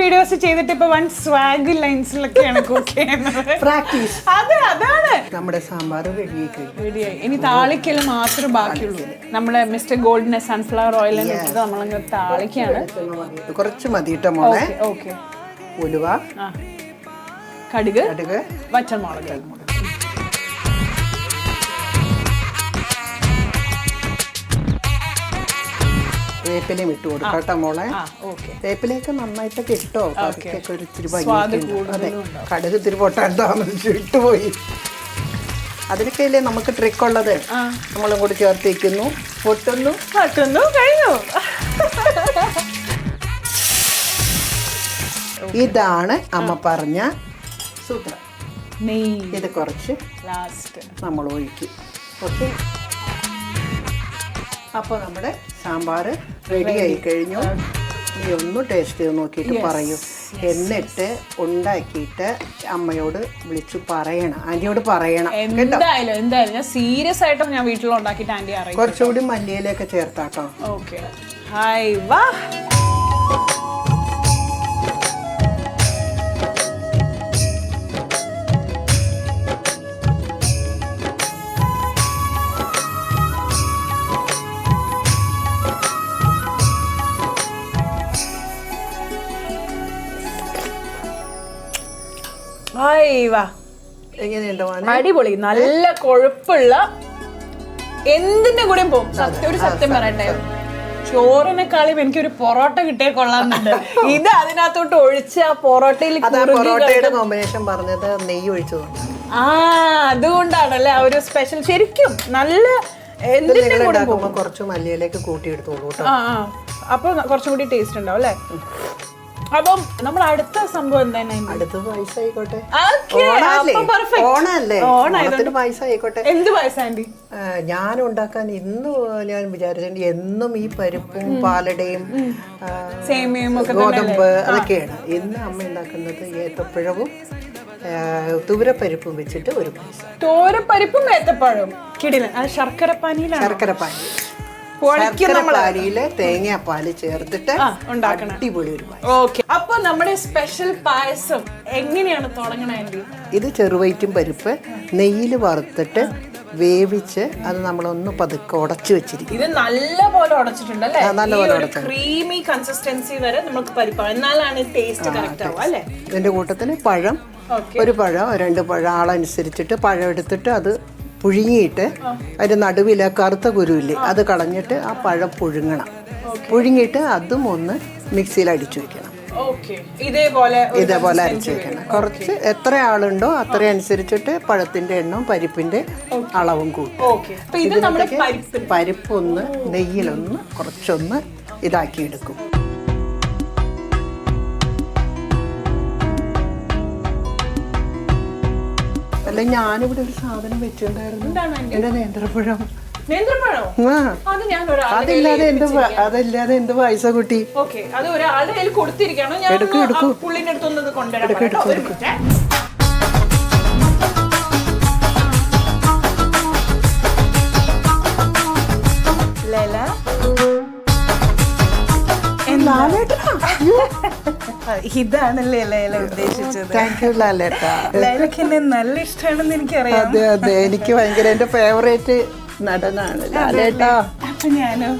Videos ചെയ്തിട്ട് ഇപ്പൊ one swag ലൈൻസിലൊക്കെയാണ് cook ചെയ്യുന്നത്. പ്രാക്ടീസ്. അതെ, അതാണ്. നമ്മുടെ സാമ്പാർ റെഡിയായി. ഇനി താളിക്കൽ മാത്രമേ ബാക്കിയുള്ളൂ. നമ്മുടെ മിസ്റ്റർ ഗോൾഡിനെ സൺഫ്ലവർ ഓയിൽ നമ്മളങ്ങ് താളിക്കാണ്. കുറച്ച് മതിയിട്ട മോളെ. ഓക്കെ. ഉലുവ, കടുക്, വറ്റൽമുളക്. വേപ്പിലയും ഇട്ട് കൊടുക്കട്ടോ മോളെ. വേപ്പിലേക്ക് നന്നായിട്ടൊക്കെ ഇട്ടോ. കറിക്കൊക്കെ ഒരു ഇത്തിരി ഭംഗിയുണ്ട്. അതെ, കടുക് ഇത്തിരി പൊട്ടാൻ താമസിച്ചു ഇട്ടുപോയി. അതിനൊക്കെയല്ലേ നമുക്ക് ട്രിക്കുള്ളത്. നമ്മളും കൂടി ചേർത്ത് വയ്ക്കുന്നു, പൊട്ടുന്നു, കഴിഞ്ഞു. ഇതാണ് അമ്മ പറഞ്ഞ സൂത്രം. നെയ്യ് ഇത് കുറച്ച് ലാസ്റ്റ് നമ്മൾ ഒഴിക്കും. ഓക്കെ, അപ്പോൾ നമ്മുടെ സാമ്പാർ റെഡി ആയി കഴിഞ്ഞു. നീ ഒന്ന് ടേസ്റ്റ് ചെയ്ത് നോക്കിയിട്ട് പറയൂ. എന്നിട്ട് ഉണ്ടാക്കിയിട്ട് അമ്മയോട് വിളിച്ചു പറയണം, ആന്റിയോട് പറയണം. എന്തായാലും ഞാൻ സീരിയസ് ആയിട്ടും ഞാൻ വീട്ടിൽ ഉണ്ടാക്കിയിട്ട് ആന്റി അറിയാം. കുറച്ചുകൂടി മല്ലിയിലൊക്കെ ചേർത്താട്ടോ. ഓക്കെ. ഹായ് വാ. എങ്ങനെയുണ്ട്? അടിപൊളി, നല്ല കൊഴുപ്പുള്ള, എന്തിന്റെ കൂടെയും പോകും. സത്യം പറയട്ടെ, ചോറിനെക്കാളും എനിക്കൊരു പൊറോട്ട കിട്ടിയേ കൊള്ളാന്നുണ്ട്. ഇത് അതിനകത്തോട്ട് ഒഴിച്ച് ആ പൊറോട്ടയിൽ പൊറോട്ടയുടെ കോമ്പിനേഷൻ പറഞ്ഞത് നെയ്യ് ഒഴിച്ചതുകൊണ്ട്. അതുകൊണ്ടാണല്ലേ ആ ഒരു സ്പെഷ്യൽ. ശരിക്കും നല്ല എന്തിന്റെ കൂടെ കുറച്ച് മല്ലിയിലേക്ക് കൂട്ടിയെടുത്തോളൂ. അപ്പൊ കുറച്ചും കൂടി ടേസ്റ്റ് ഉണ്ടാവും അല്ലേ? അപ്പം നമ്മൾ അടുത്ത സംഭവം എന്താണ്? അടുത്ത പായസം ആയിക്കോട്ടെ. എന്ത് പായസം ആന്റി? ഞാൻ ഉണ്ടാക്കാൻ ഇന്ന് ഞാൻ വിചാരിച്ചിട്ടുണ്ട് എന്നും ഈ പരിപ്പും പാലടയും ഗോതമ്പ് അതൊക്കെയാണ്. ഇന്ന് അമ്മ ഉണ്ടാക്കുന്നത് ഏത്തപ്പഴവും തുവരപ്പരിപ്പും വെച്ചിട്ട് ഒരു പായസം. തോരപ്പരിപ്പും ഏത്തപ്പഴവും കിടിലൻ. ശർക്കരപ്പാനിയിലാണ്. ശർക്കരപ്പാനി തേങ്ങാപ്പാല് ചേർത്തിട്ട് അടിപൊളി ഒരു പായസം. ഓക്കെ, അപ്പൊ നമ്മുടെ സ്പെഷ്യൽ പായസം എങ്ങനെയാണ് തുടങ്ങണേ? ഇത് ചെറുവയറ്റും പരിപ്പ് നെയ്യിൽ വറുത്തിട്ട് വേവിച്ച് അത് നമ്മളൊന്ന് പതുക്കെ ഉടച്ചു വെച്ചിരിക്കും. ഇത് നല്ലപോലെ ഉടച്ചിട്ടുണ്ട് അല്ലേ? നല്ലപോലെ ക്രീമി കൺസിസ്റ്റൻസി വരെ നമുക്ക് പരിപ്പാണ്, എന്നാലാണ് ടേസ്റ്റ് കറക്റ്റ് ആവുക അല്ലേ? ഇതിന്റെ കൂട്ടത്തിന് പഴം, ഒരു പഴം 2 പഴം ആളനുസരിച്ചിട്ട് പഴം എടുത്തിട്ട് അത് പുഴുങ്ങിയിട്ട് അതിൻ്റെ നടുവിൽ കറുത്ത കുരുവില്ലേ അത് കളഞ്ഞിട്ട് ആ പഴം പുഴുങ്ങണം. പുഴുങ്ങിയിട്ട് അതും ഒന്ന് മിക്സിയിൽ അടിച്ചു വെക്കണം. ഇതേപോലെ അരച്ച് വെക്കണം. കുറച്ച് എത്ര ആളുണ്ടോ അത്ര അനുസരിച്ചിട്ട് പഴത്തിന്റെ എണ്ണവും പരിപ്പിന്റെ അളവും കൂട്ടും. പരിപ്പൊന്ന് നെയ്യിലൊന്ന് കുറച്ചൊന്ന് ഇതാക്കിയെടുക്കും. അല്ല, ഞാനിവിടെ ഒരു സാധനം വെച്ചിട്ടുണ്ടായിരുന്നു, എന്റെ നേന്ത്രപ്പഴം. അതല്ലാതെ എന്ത് പായസ കുട്ടി? ഇതാണല്ലേ ലൈല ഉദ്ദേശിച്ചത്. ലൈലക്ക് എന്നെ നല്ല ഇഷ്ടമാണെന്ന് എനിക്കറിയാം. അതെ, എനിക്ക് ഭയങ്കര എന്റെ ഫേവറേറ്റ് നടനാണ് ലാലേട്ടാ. അപ്പൊ ഞാനോ